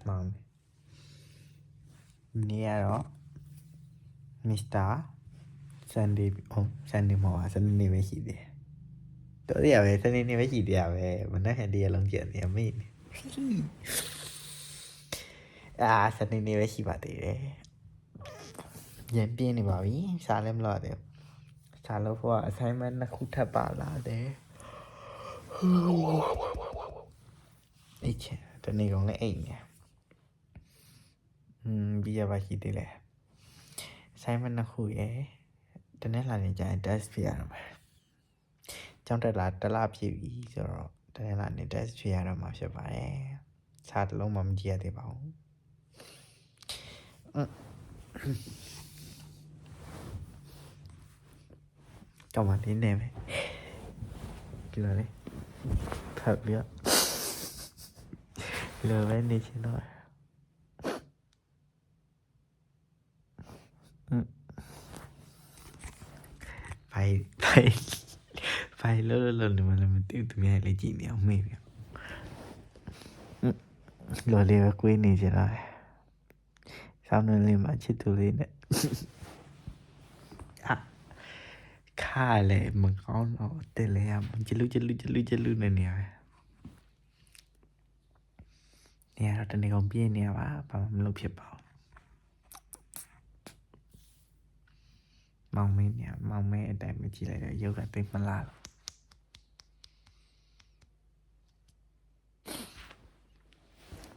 မောင်နေရတော့မစ္စတာဆန်ဒေးဆန်ဒေးမောင်ဆန်နေပဲရှိတယ်တော်ရပဲဆန်နေပဲရှိတယ်ပဲမနေ့ကတည်းကလုံးကျန်နေအမေဆန်နေပဲရှိပါသေးတယ်ရန်ပြင်းနေပါပြီစားလည်းမလို့တယ်စားလို့ဖို့ assignment နှစ်ခုထပ်ပါလာတယ်အိတ်ချင်တနေ့ကောင်လည်းအိတ်နေပြီးရပါရှိသေးတယ် assignment နှစ်ခုရယ်တနေ့လာနေကြရင် test ပြရမှာကျောင်းတက်လာတစ်လပြည့်ပြီဆိုတော့တနေ့လာနေ test ပြရတော့မှာဖြစ်ပါတယ်စာတစ်လုံးမှမကြည့်ရသေးပါဘူးကောင်းပါနေနေပဲကြည့်လာလေဖတ်ပြလောပဲနေချင်တော့ဖိုင်လောနေမလို့မသိသူများလည်းကြည့်နေအောင်မေးပြလောလေးပဲကိုင်းနေကြတာဆောင်းနေလေးမှာချစ်သူလေးနဲ့ခါလေမကောင်းတော့တယ်လေဂျလူနေနေရနေရတော့တနေ့ကောင်ပြင်းနေရပါဘာမှမလုပ်ဖြစ်ပါဘူးမောင်မင်းအတိုင်းမကြည့်လိုက်တော့ရုပ်ကသိမလား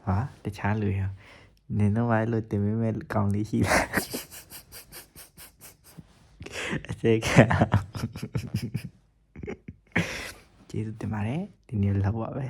ဟာတခြားလူရနင်တော့ဘာလို့တင်မဲ့ကောင်းလေးရှိလဲအစိတ်ကကျေးဇူးတင်ပါတယ်ဒီနေ့လောက်ပါပဲ